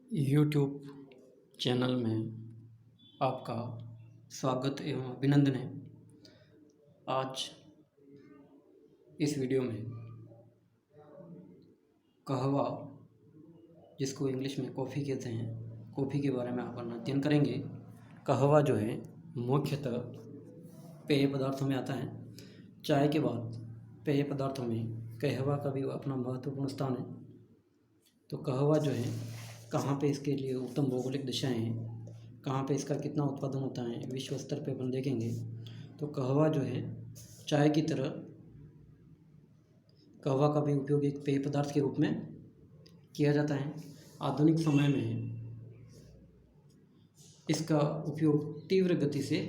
YouTube channel में आपका स्वागत एवं अभिनंदन है। आज इस वीडियो में कहवा, जिसको इंग्लिश में कॉफ़ी कहते हैं, कॉफ़ी के बारे में अपन अध्ययन करेंगे। कहवा जो है मुख्यतः पेय पदार्थों में आता है। चाय के बाद पेय पदार्थों में कहवा का भी अपना महत्वपूर्ण स्थान है। तो कहवा जो है कहाँ पे इसके लिए उत्तम भौगोलिक दिशाएं हैं, कहाँ पे इसका कितना उत्पादन होता है, विश्व स्तर पे अपन देखेंगे। तो कहवा जो है चाय की तरह कहवा का भी उपयोग एक पेय पदार्थ के रूप में किया जाता है। आधुनिक समय में इसका उपयोग तीव्र गति से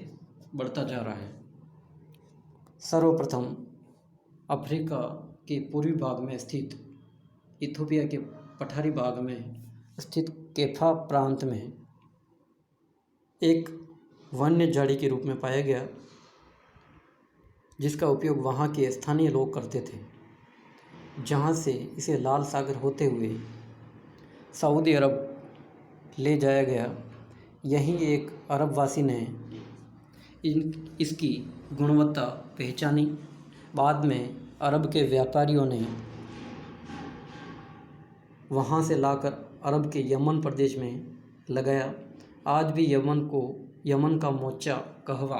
बढ़ता जा रहा है। सर्वप्रथम अफ्रीका के पूर्वी भाग में स्थित इथोपिया के पठारी भाग में स्थित केफा प्रांत में एक वन्य झाड़ी के रूप में पाया गया, जिसका उपयोग वहाँ के स्थानीय लोग करते थे, जहाँ से इसे लाल सागर होते हुए सऊदी अरब ले जाया गया। यहीं एक अरबवासी ने इसकी गुणवत्ता पहचानी। बाद में अरब के व्यापारियों ने वहाँ से लाकर अरब के यमन प्रदेश में लगाया। आज भी यमन का मोचा कहवा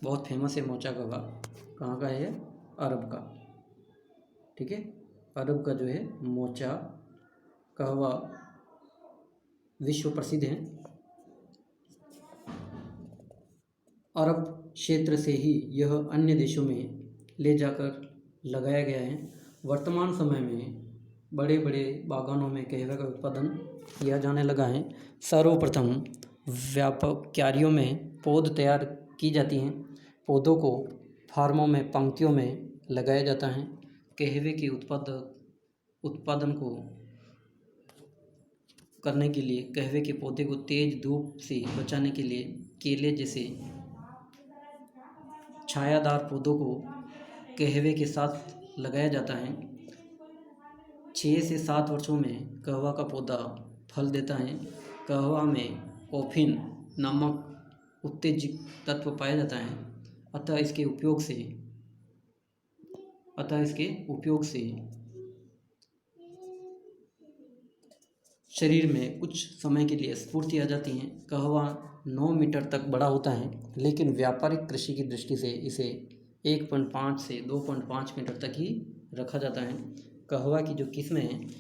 बहुत फेमस है। मोचा कहवा कहाँ का है? अरब का। ठीक है, अरब का जो है मोचा कहवा विश्व प्रसिद्ध है। अरब क्षेत्र से ही यह अन्य देशों में ले जाकर लगाया गया है। वर्तमान समय में बड़े बड़े बागानों में कहवे का उत्पादन किया जाने लगा है। सर्वप्रथम व्यापक क्यारियों में पौध तैयार की जाती हैं। पौधों को फार्मों में पंक्तियों में लगाया जाता है। कहवे के उत्पादन को करने के लिए कहवे के पौधे को तेज धूप से बचाने के लिए केले जैसे छायादार पौधों को कहवे के साथ लगाया जाता है। 6 से 7 वर्षों में कहवा का पौधा फल देता है। कहवा में कॉफीन नामक उत्तेजक तत्व पाया जाता है। अतः इसके उपयोग से शरीर में कुछ समय के लिए स्फूर्ति आ जाती है। कहवा 9 मीटर तक बड़ा होता है, लेकिन व्यापारिक कृषि की दृष्टि से इसे 1.5 से 2.5 मीटर तक ही रखा जाता है। कहवा की जो किस्में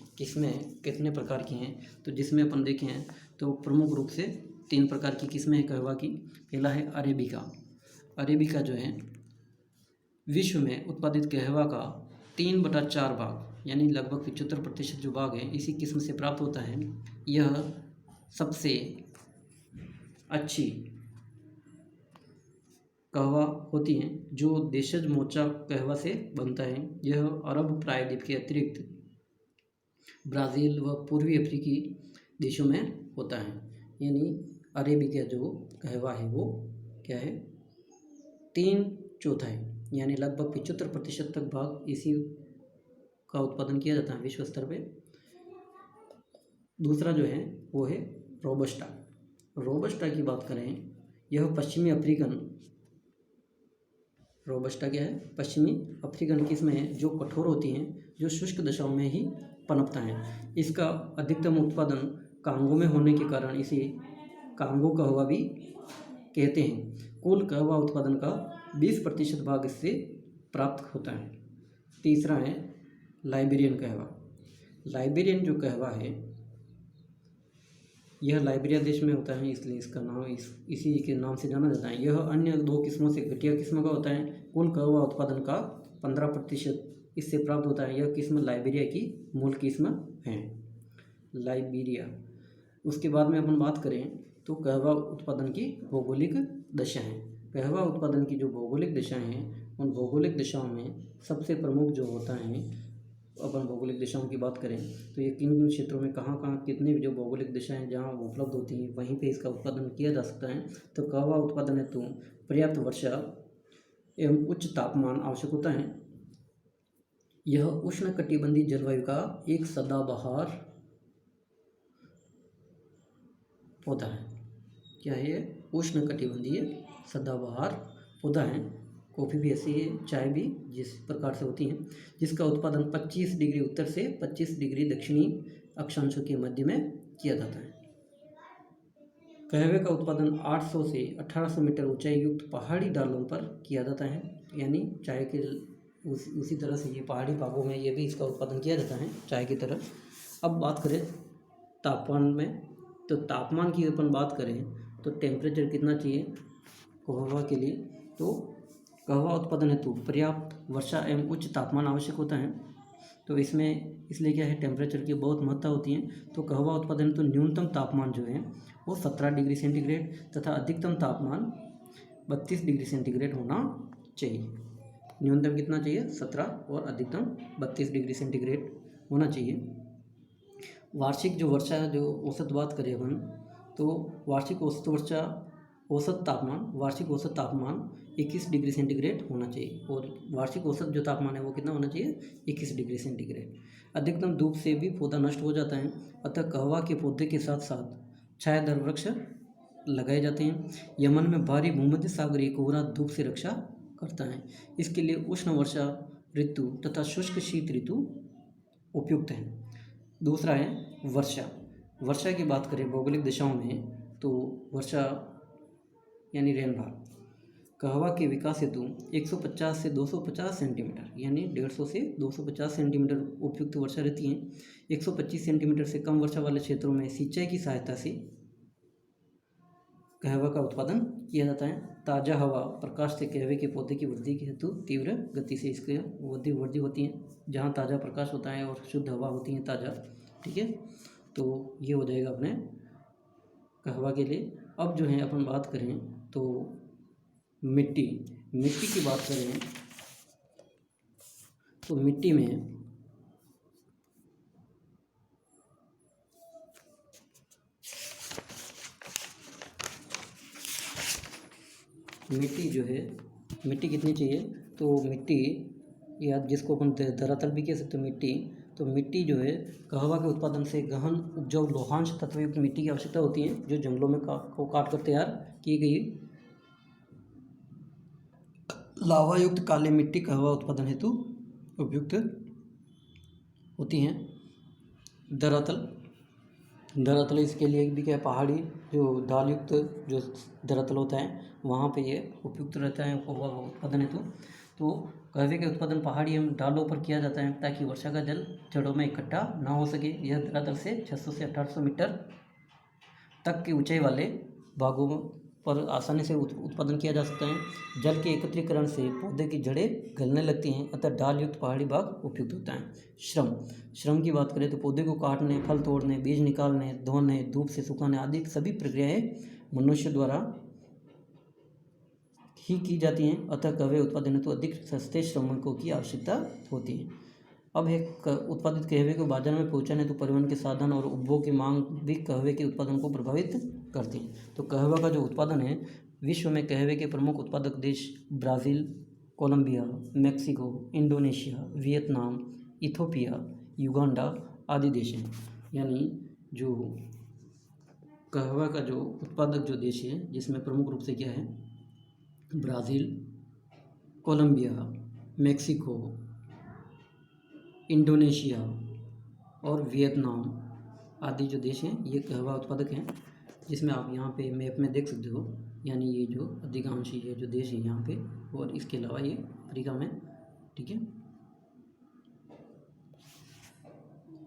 कितने प्रकार की हैं, तो जिसमें अपन देखें हैं तो प्रमुख रूप से 3 प्रकार की किस्में हैं कहवा की। पहला है अरेबिका। अरेबिका जो है विश्व में उत्पादित कहवा का 3/4 भाग यानी लगभग 75% जो भाग है इसी किस्म से प्राप्त होता है। यह सबसे अच्छी कहवा होती हैं जो देशज मोचा कहवा से बनता है। यह अरब प्रायद्वीप के अतिरिक्त ब्राज़ील व पूर्वी अफ्रीकी देशों में होता है। यानी अरेबिका जो कहवा है वो क्या है? 3/4 यानी लगभग 75% तक भाग इसी का उत्पादन किया जाता है विश्व स्तर पे। दूसरा जो है वो है रोबस्टा। रोबस्टा की बात करें, यह पश्चिमी अफ्रीकन रोबस्टा क्या है? पश्चिमी अफ्रीकन किस्में हैं जो कठोर होती हैं, जो शुष्क दशाओं में ही पनपता है। इसका अधिकतम उत्पादन कांगो में होने के कारण इसे कांगो कहवा भी कहते हैं। कुल कहवा उत्पादन का 20% भाग इससे प्राप्त होता है। तीसरा है लाइबेरियन कहवा। लाइबेरियन जो कहवा है यह लाइबेरिया देश में होता है, इसलिए इसका नाम इसी के नाम से जाना जाता है। यह अन्य 2 किस्मों से घटिया किस्म का होता है। कुल कहवा उत्पादन का 15% इससे प्राप्त होता है। यह किस्म लाइबेरिया की मूल किस्म है, लाइबेरिया। उसके बाद में अपन बात करें तो कहवा उत्पादन की भौगोलिक दशाएं। कहवा उत्पादन की जो भौगोलिक दशाएं हैं, उन भौगोलिक दिशाओं में सबसे प्रमुख जो होता है, अपन भौगोलिक दिशाओं की बात करें तो ये किन किन क्षेत्रों में कहाँ कितनी जो भौगोलिक दिशाएं जहाँ उपलब्ध होती हैं वहीं पे इसका उत्पादन किया जा सकता है। तो कहवा उत्पादन हेतु पर्याप्त वर्षा एवं उच्च तापमान आवश्यक होता है। यह उष्णकटिबंधीय जलवायु का एक सदाबहार पौधा है। क्या है ये? उष्णकटिबंधीय सदाबहार पौधा है। कॉफ़ी भी ऐसी है, चाय भी जिस प्रकार से होती है, जिसका उत्पादन 25 डिग्री उत्तर से 25 डिग्री दक्षिणी अक्षांशों के मध्य में किया जाता है। कहवे का उत्पादन 800 से 1800 मीटर ऊंचाई युक्त पहाड़ी ढालों पर किया जाता है। यानी चाय के उसी तरह से ये पहाड़ी भागों में ये भी इसका उत्पादन किया जाता है चाय की तरह। अब बात करें तापमान में, तो तापमान की अपन बात करें तो टेम्परेचर कितना चाहिए कहवा के लिए? तो कहवा उत्पादन हेतु पर्याप्त वर्षा एवं उच्च तापमान आवश्यक होता है। तो इसमें इसलिए क्या है, टेम्परेचर की बहुत महत्ता होती है। तो कहवा उत्पादन तो न्यूनतम तापमान जो है वो 17 डिग्री सेंटीग्रेड तथा अधिकतम तापमान 32 डिग्री सेंटीग्रेड होना चाहिए। न्यूनतम कितना चाहिए? 17 और अधिकतम 32 डिग्री सेंटीग्रेड होना चाहिए। वार्षिक जो वर्षा जो औसत बात करें अपन, तो वार्षिक औसत वर्षा वार्षिक औसत तापमान 21 डिग्री सेंटीग्रेड होना चाहिए, और वार्षिक औसत जो तापमान है वो कितना होना चाहिए? 21 डिग्री सेंटीग्रेड। अधिकतम धूप से भी पौधा नष्ट हो जाता है, अतः कहवा के पौधे के साथ साथ छायादार वृक्ष लगाए जाते हैं। यमन में भारी भूमध्य सागरीय कोहरा धूप से रक्षा करता है। इसके लिए उष्ण वर्षा ऋतु तथा शुष्क शीत ऋतु उपयुक्त है। दूसरा है वर्षा। वर्षा की बात करें भौगोलिक दिशाओं में, तो वर्षा यानी रेनफॉल कहवा के विकास हेतु 150 से 250 सेंटीमीटर यानी 150 से 250 सेंटीमीटर उपयुक्त वर्षा रहती है। 125 सेंटीमीटर से कम वर्षा वाले क्षेत्रों में सिंचाई की सहायता से कहवा का उत्पादन किया जाता है। ताज़ा हवा प्रकाश से कहवे के पौधे की वृद्धि के हेतु तीव्र गति से इसकी वृद्धि होती है। जहाँ ताज़ा प्रकाश होता है और शुद्ध हवा होती है ताज़ा, ठीक है, तो ये हो जाएगा अपने कहवा के लिए। अब जो है अपन बात करें तो मिट्टी की बात करें तो मिट्टी जो है मिट्टी कितनी चाहिए? तो मिट्टी या जिसको अपन धरातल भी कह सकते हैं मिट्टी, तो मिट्टी जो है कहवा के उत्पादन से गहन उपजाऊ लोहांश तत्वयुक्त मिट्टी की आवश्यकता होती है, जो जंगलों में को काट कर तैयार की गई लावा युक्त काली मिट्टी कहवा उत्पादन हेतु उपयुक्त होती हैं। धरातल इसके लिए भी क्या, पहाड़ी जो ढाल युक्त जो धरातल होता है वहाँ पे ये उपयुक्त रहता है कहवा उत्पादन हेतु। तो कहवे का उत्पादन पहाड़ी एवं ढालों पर किया जाता है ताकि वर्षा का जल जड़ों में इकट्ठा ना हो सके। यह धरातल से 600 से 1800 मीटर तक की ऊंचाई वाले भागों पर आसानी से उत्पादन किया जा सकता है। जल के एकत्रीकरण से पौधे की जड़ें गलने लगती हैं, अतः ढाल युक्त पहाड़ी भाग उपयुक्त होता है। श्रम की बात करें तो पौधे को काटने, फल तोड़ने, बीज निकालने, धोने, धूप से सुखाने आदि सभी प्रक्रियाएं मनुष्य द्वारा ही की जाती हैं, अतः कहवे उत्पादन हेतु अधिक सस्ते श्रमिकों की आवश्यकता होती है। अब एक उत्पादित कहवे को बाजार में पहुंचाने तो परिवहन के साधन और उपभोग की मांग भी कहवे के उत्पादन को प्रभावित करती है। तो कहवा का जो उत्पादन है, विश्व में कहवे के प्रमुख उत्पादक देश Brazil, Colombia, Mexico, Indonesia, Vietnam, Ethiopia, Uganda आदि देश हैं। यानी जो कहवा का जो उत्पादक जो देश है जिसमें प्रमुख रूप से क्या है, ब्राज़ील, कोलंबिया, मेक्सिको, इंडोनेशिया और वियतनाम आदि जो देश हैं ये कहवा उत्पादक हैं, जिसमें आप यहाँ पे मैप में देख सकते हो। यानी ये जो अधिकांश ये जो देश है यहाँ पे, और इसके अलावा ये अफ्रीका में, ठीक है।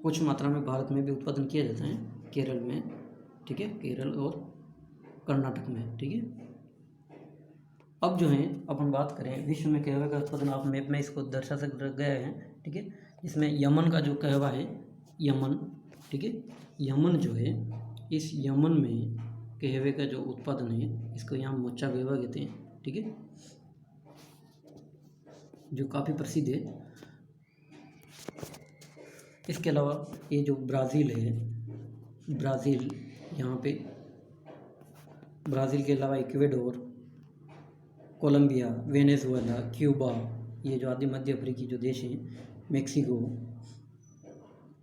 कुछ मात्रा में भारत में भी उत्पादन किया जाता है, केरल में, ठीक है, केरल और कर्नाटक में, ठीक है। अब जो है अपन बात करें विश्व में कहवे का उत्पादन, आप मैप में इसको दर्शा सकते गए हैं, ठीक है। इसमें यमन का जो कहवा है, यमन, ठीक है, यमन जो है, इस यमन में कहवे का जो उत्पादन है इसको यहाँ मोचा कहवा कहते हैं, ठीक है, जो काफ़ी प्रसिद्ध है। इसके अलावा ये जो ब्राज़ील है, ब्राज़ील यहाँ पे, ब्राज़ील के अलावा इक्वेडोर, कोलंबिया, वेनेजुएला, क्यूबा, ये जो आदि मध्य अफ्रीकी जो देश हैं, Mexico,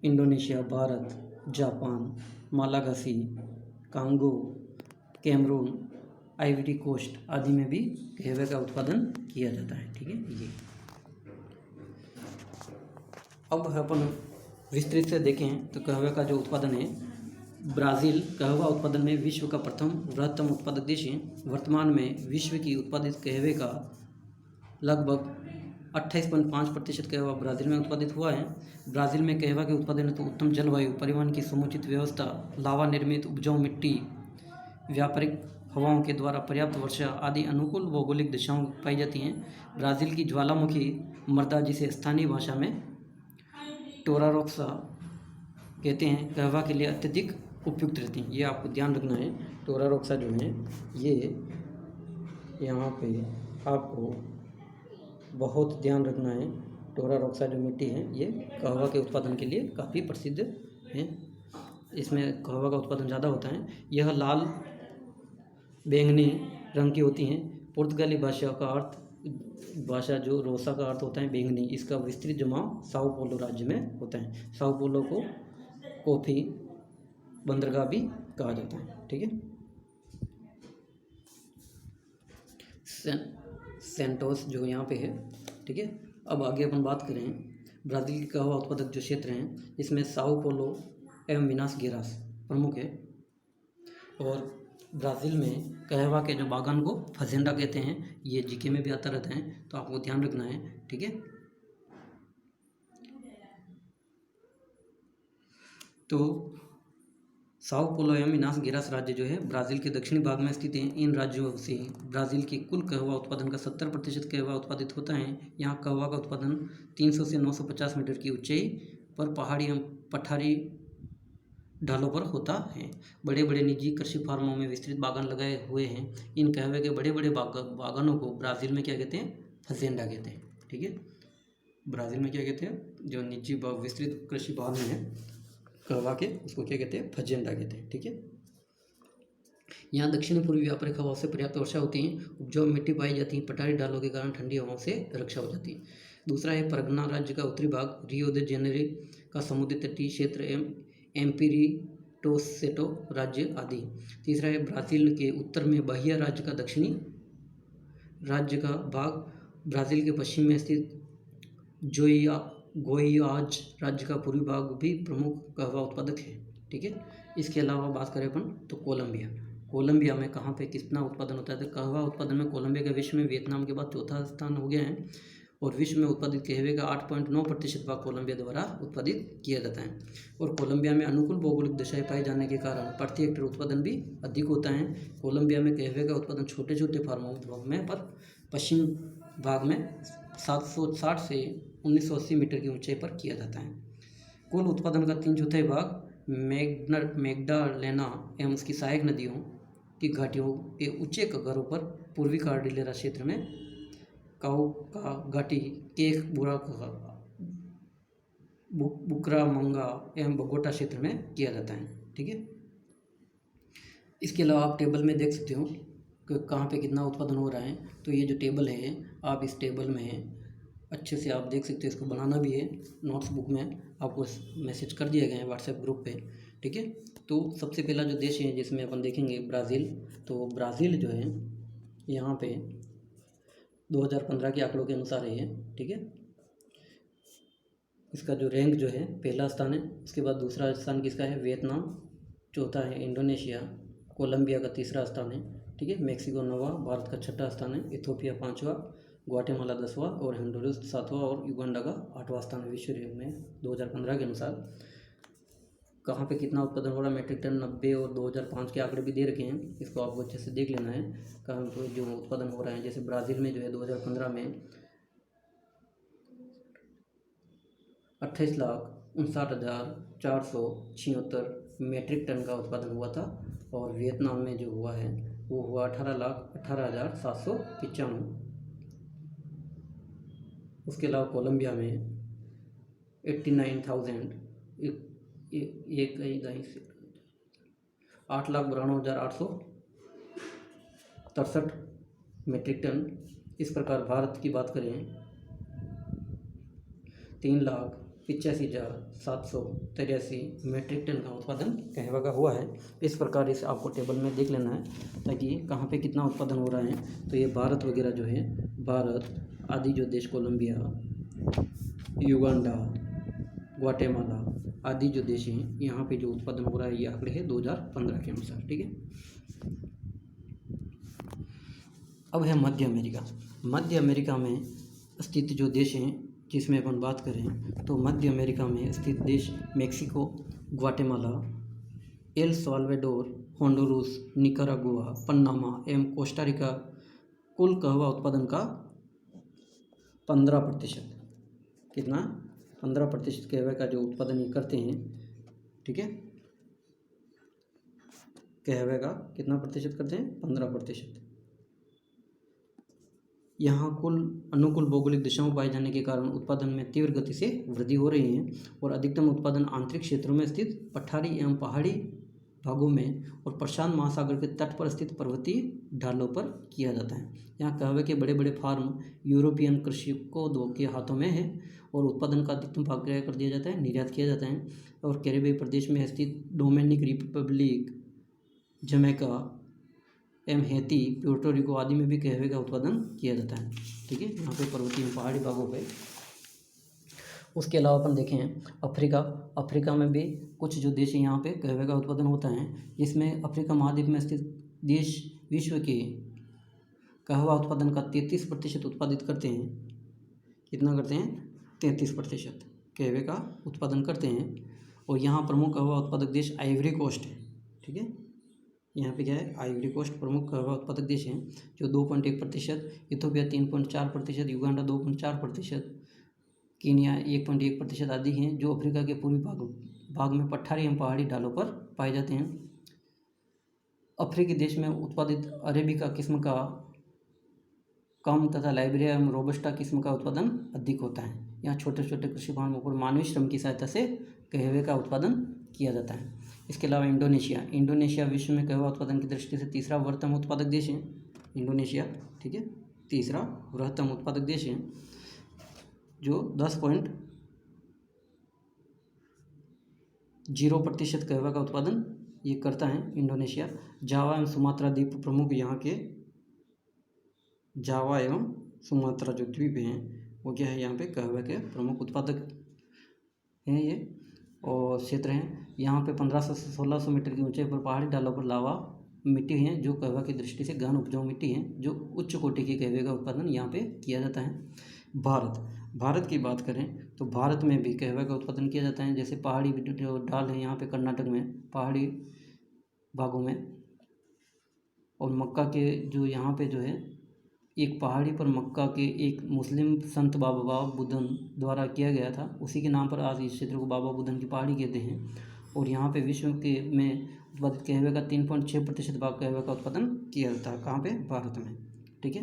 Indonesia, Bharat, Japan, Malagasy, Congo, Cameroon, Ivory Coast आदि में भी कहवे का उत्पादन किया जाता है। ठीक है, ये अब अपन विस्तृत से देखें तो कहवे का जो उत्पादन है, ब्राज़ील कहवा उत्पादन में विश्व का प्रथम बृहत्तम उत्पादक देश है। वर्तमान में विश्व की उत्पादित कहवे का लगभग 28.5% कहवा ब्राज़ील में उत्पादित हुआ है। ब्राज़ील में कहवा के उत्पादन हेतु उत्तम जलवायु, परिवहन की समुचित व्यवस्था, लावा निर्मित उपजाऊ मिट्टी, व्यापारिक हवाओं के द्वारा पर्याप्त वर्षा आदि अनुकूल भौगोलिक दिशाओं पाई जाती हैं। ब्राज़ील की ज्वालामुखी मृदा, जिसे स्थानीय भाषा में टोरारोक्सा कहते हैं, कहवा के लिए अत्यधिक उपयुक्त रहती हैं। ये आपको ध्यान रखना है। टोरारोक्सा जो है ये यहाँ पे आपको बहुत ध्यान रखना है। टोरारोक्सा जो मिट्टी है ये कहवा के उत्पादन के लिए काफ़ी प्रसिद्ध है। इसमें कहवा का उत्पादन ज़्यादा होता है। यह लाल बैंगनी रंग की होती हैं। पुर्तगाली भाषा जो रोसा का अर्थ होता है बैंगनी, इसका विस्तृत जमाव साओ पोलो राज्य में होता है। साओ पोलो को कॉफ़ी बंदरगाह भी कहा जाता है। ठीक है, सेंटोस जो यहाँ पे है। ठीक है, अब आगे अपन बात करें ब्राज़ील के कहवा उत्पादक जो क्षेत्र हैं, इसमें साओ पोलो एवं मिनास गेरास प्रमुख है। और ब्राज़ील में कहवा के जो बागान को फजेंडा कहते हैं, ये जीके में भी आता रहता है, तो आपको ध्यान रखना है। ठीक है, तो साओ पोलो एवं मिनास गेरास राज्य जो है ब्राज़ील के दक्षिणी भाग में स्थित हैं। इन राज्यों से ब्राज़ील के कुल कहवा उत्पादन का 70% कहवा उत्पादित होता है। यहाँ कहवा का उत्पादन 300 से 950 मीटर की ऊंचाई पर पहाड़ी एवं पठारी ढालों पर होता है। बड़े बड़े निजी कृषि फार्मों में विस्तृत बागान लगाए हुए हैं। इन कहवे के बड़े बड़े बागानों को ब्राज़ील में क्या कहते हैं? फजेंडा कहते हैं। ठीक है, ब्राज़ील में क्या कहते हैं? जो निजी विस्तृत कृषि फार्म है कहवा के, उसको क्या कहते हैं? फजेंडा कहते हैं। ठीक है, यहाँ दक्षिण पूर्वी व्यापारिक हवाओं से पर्याप्त वर्षा होती है। उपजाऊ मिट्टी पाई जाती है। पठारी ढालों के कारण ठंडी हवाओं से रक्षा हो जाती है। दूसरा है परगना राज्य का उत्तरी भाग, रियो दे जेनेरो का समुद्री तटीय क्षेत्र एवं एम्पिरिटोसेटो राज्य आदि। तीसरा है ब्राज़ील के उत्तर में बहिया राज्य का दक्षिणी राज्य का भाग, ब्राज़ील के पश्चिम में स्थित गोइयाज राज्य का पूर्वी भाग भी प्रमुख कहवा उत्पादक है। ठीक है, इसके अलावा बात करें अपन तो कोलंबिया में कहाँ पे कितना उत्पादन होता है? तो कहवा उत्पादन में कोलंबिया का विश्व में वियतनाम के बाद चौथा स्थान हो गया है। और विश्व में उत्पादित कहवे का 8.9% भाग कोलंबिया द्वारा उत्पादित किया जाता है। और कोलंबिया में अनुकूल भौगोलिक दशाएं पाए जाने के कारण प्रति हेक्टेयर उत्पादन भी अधिक होता है। कोलंबिया में कहवे का उत्पादन छोटे छोटे फार्मों में पर पश्चिम भाग में 760 से 1980 मीटर की ऊंचाई पर किया जाता है। कुल उत्पादन का 3/4 भाग मैग्डालेना एवं उसकी सहायक नदियों की घाटियों के ऊंचे गहरों पर पूर्वी कार्डिलेरा क्षेत्र में काउका घाटी, केक बुकरामंगा एवं बगोटा क्षेत्र में किया जाता है। ठीक है, इसके अलावा आप टेबल में देख सकते हो कि कहाँ पे कितना उत्पादन हो रहा है। तो ये जो टेबल है, आप इस टेबल में अच्छे से आप देख सकते हो। इसको बनाना भी है, नोट्स बुक में आपको मैसेज कर दिया गया है व्हाट्सएप ग्रुप पे। ठीक है, तो सबसे पहला जो देश है जिसमें अपन देखेंगे ब्राज़ील। तो ब्राज़ील जो है यहाँ पे 2015 के आंकड़ों के अनुसार है। ठीक है, इसका जो रैंक जो है पहला स्थान है। उसके बाद दूसरा स्थान किसका है? वियतनाम। चौथा है इंडोनेशिया। कोलंबिया का तीसरा स्थान है। ठीक है, मैक्सिको 9वां, भारत का 6ठा स्थान है। इथोपिया 5वां, ग्वाटेमाला 10वां और हंडुरस 7वां और युगांडा का 8वां स्थान है विश्व रैंक में 2015 के अनुसार। कहाँ पे कितना उत्पादन हो रहा है? मेट्रिक टन 90 और 2005 के आंकड़े भी दे रखे हैं, इसको आपको अच्छे से देख लेना है कहाँ पे जो उत्पादन हो रहा है। जैसे ब्राज़ील में जो है 2015 में 28,59,476 मीट्रिक टन का उत्पादन हुआ था। और वियतनाम में जो हुआ है वो हुआ 18,18,795। उसके अलावा कोलंबिया में 8,92,863 मीट्रिक टन। इस प्रकार भारत की बात करें 3,00,000 85,783 मीट्रिक टन का उत्पादन कहवा का हुआ है। इस प्रकार इसे आपको टेबल में देख लेना है ताकि कहाँ पे कितना उत्पादन हो रहा है। तो ये भारत वगैरह जो है, भारत आदि जो देश, कोलंबिया, युगांडा, ग्वाटेमाला आदि जो देश हैं, यहाँ पे जो उत्पादन हो रहा है ये आंकड़े हैं 2015 के अनुसार। ठीक है। अब है मध्य अमेरिका। मध्य अमेरिका में स्थित जो देश हैं जिसमें अपन बात करें तो मध्य अमेरिका में स्थित देश Mexico, Guatemala, El Salvador, Honduras, Nicaragua, Panama एवं कोस्टारिका कुल कहवा उत्पादन का 15%, कितना 15% कहवा का जो उत्पादन ये करते हैं। ठीक है। कहवे का कितना प्रतिशत करते हैं? 15%। यहाँ कुल अनुकूल भौगोलिक दिशाओं पाए जाने के कारण उत्पादन में तीव्र गति से वृद्धि हो रही है और अधिकतम उत्पादन आंतरिक क्षेत्रों में स्थित पठारी एवं पहाड़ी भागों में और प्रशांत महासागर के तट पर स्थित पर्वतीय ढालों पर किया जाता है। यहाँ कहवे के बड़े बड़े फार्म यूरोपियन कृषकों के हाथों में है और उत्पादन का अधिकतम भाग क्या कर दिया जाता है? निर्यात किया जाता है। और कैरिबियन प्रदेश में स्थित डोमिनिक रिपब्लिक, जमैका एवं हैती, प्यूर्टो रिको आदि में भी कहवे का उत्पादन किया जाता है। ठीक है। यहाँ पे पर्वतीय पहाड़ी भागों पे। उसके अलावा अपन देखें अफ्रीका में भी कुछ जो देश यहाँ पे कहवे का उत्पादन होता है, जिसमें अफ्रीका महाद्वीप में स्थित देश विश्व के कहवा उत्पादन का 33% उत्पादित करते हैं। कितना करते हैं? 33% कहवे का उत्पादन करते हैं। और यहाँ प्रमुख कहवा उत्पादक देश आइवरी कोस्ट है। ठीक है। यहाँ पे क्या है? आइवरी कोस्ट प्रमुख कहवा उत्पादक देश हैं, जो 2.1%, इथियोपिया 3.4%, युगांडा 2.4%, कीनिया 1.1% आदि हैं, जो अफ्रीका के पूर्वी भाग में पठारी एवं पहाड़ी ढालों पर पाए जाते हैं। अफ्रीकी देश में उत्पादित अरेबिका किस्म का कम तथा लाइबेरिया एवं रोबस्टा किस्म का उत्पादन अधिक होता है। यहाँ छोटे छोटे कृषि फार्मों पर मानवीय श्रम की सहायता से कहवे का उत्पादन किया जाता है। इसके अलावा इंडोनेशिया विश्व में कहवा उत्पादन की दृष्टि से तीसरा बृहत्तम उत्पादक देश है। इंडोनेशिया, ठीक है, तीसरा बृहत्तम उत्पादक देश है, जो 10.0% कहवा का उत्पादन ये करता है इंडोनेशिया। जावा एवं सुमात्रा द्वीप प्रमुख यहाँ के जावा एवं सुमात्रा जो द्वीप हैं वो क्या है, यहाँ पे कहवा के प्रमुख उत्पादक हैं ये और क्षेत्र हैं। यहाँ पे 1500 से 1600 मीटर की ऊंचाई पर पहाड़ी ढालों पर लावा मिट्टी है, जो कहवा की दृष्टि से गहन उपजाऊ मिट्टी है, जो उच्च कोटि के कहवे का उत्पादन यहाँ पे किया जाता है। भारत की बात करें तो भारत में भी कहवे का उत्पादन किया जाता है। जैसे पहाड़ी जो ढाल है यहाँ पे कर्नाटक में पहाड़ी भागों में, और मक्का के जो यहाँ पे जो है एक पहाड़ी पर मक्का के एक मुस्लिम संत बाबा बुदन द्वारा किया गया था, उसी के नाम पर आज इस क्षेत्र को बाबा बुदन की पहाड़ी कहते हैं। और यहाँ पे विश्व के में उत्पादित कहवे का 3.6% भाग कहवे का उत्पादन किया जाता है। कहाँ पे? भारत में। ठीक है।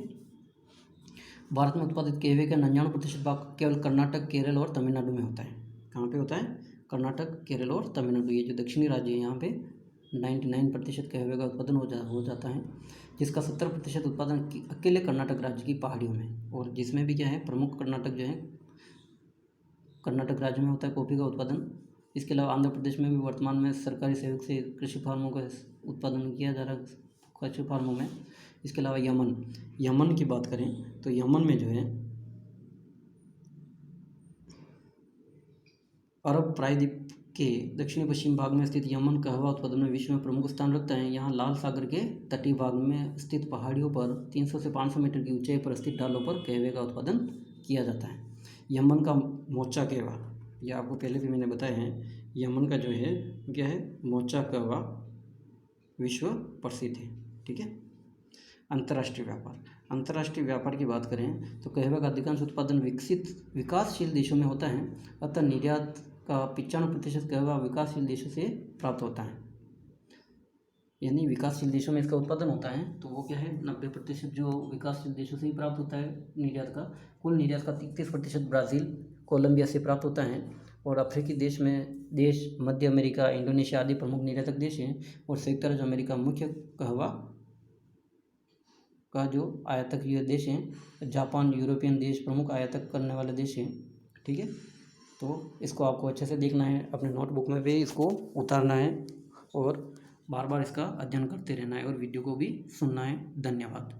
भारत में उत्पादित कहवे का 99% भाग केवल कर्नाटक, केरल और तमिलनाडु में होता है। कहाँ पे होता है? कर्नाटक, केरल और तमिलनाडु, ये जो दक्षिणी राज्य है यहाँ पे 99% कहवे का उत्पादन हो जाता है, जिसका 70% उत्पादन अकेले कर्नाटक राज्य की पहाड़ियों में, और जिसमें भी क्या है प्रमुख कर्नाटक जो है कर्नाटक राज्य में होता है कॉफ़ी का उत्पादन। इसके अलावा आंध्र प्रदेश में भी वर्तमान में सरकारी सहयोग से कृषि फार्मों का उत्पादन किया जा रहा है कृषि फार्मों में। इसके अलावा यमन की बात करें तो यमन में जो है अरब प्रायद्वीप के दक्षिणी पश्चिम भाग में स्थित यमन कहवा उत्पादन में विश्व में प्रमुख स्थान रखता है। यहाँ लाल सागर के तटीय भाग में स्थित पहाड़ियों पर 300 से 500 मीटर की ऊंचाई पर स्थित ढालों पर कहवे का उत्पादन किया जाता है। यमन का मोचा कहवा, यह आपको पहले भी मैंने बताया है, यमन का जो है क्या है मोचा कहवा विश्व प्रसिद्ध है। ठीक है। अंतर्राष्ट्रीय व्यापार की बात करें तो कहवे का अधिकांश उत्पादन विकासशील देशों में होता है, अतः निर्यात का 95% कहवा विकासशील देशों से प्राप्त होता है। यानी विकासशील देशों में इसका उत्पादन होता है तो वो क्या है 90% जो विकासशील देशों से ही प्राप्त होता है निर्यात का। कुल निर्यात का 33% ब्राज़ील, कोलंबिया से प्राप्त होता है। और अफ्रीकी देश मध्य अमेरिका, इंडोनेशिया आदि प्रमुख निर्यातक देश हैं। और संयुक्त राज्य अमेरिका मुख्य कहवा का जो आयातक ये देश हैं। जापान, यूरोपियन देश प्रमुख आयातक करने वाले देश हैं। ठीक है। तो इसको आपको अच्छे से देखना है, अपने नोटबुक में भी इसको उतारना है और बार बार इसका अध्ययन करते रहना है और वीडियो को भी सुनना है। धन्यवाद।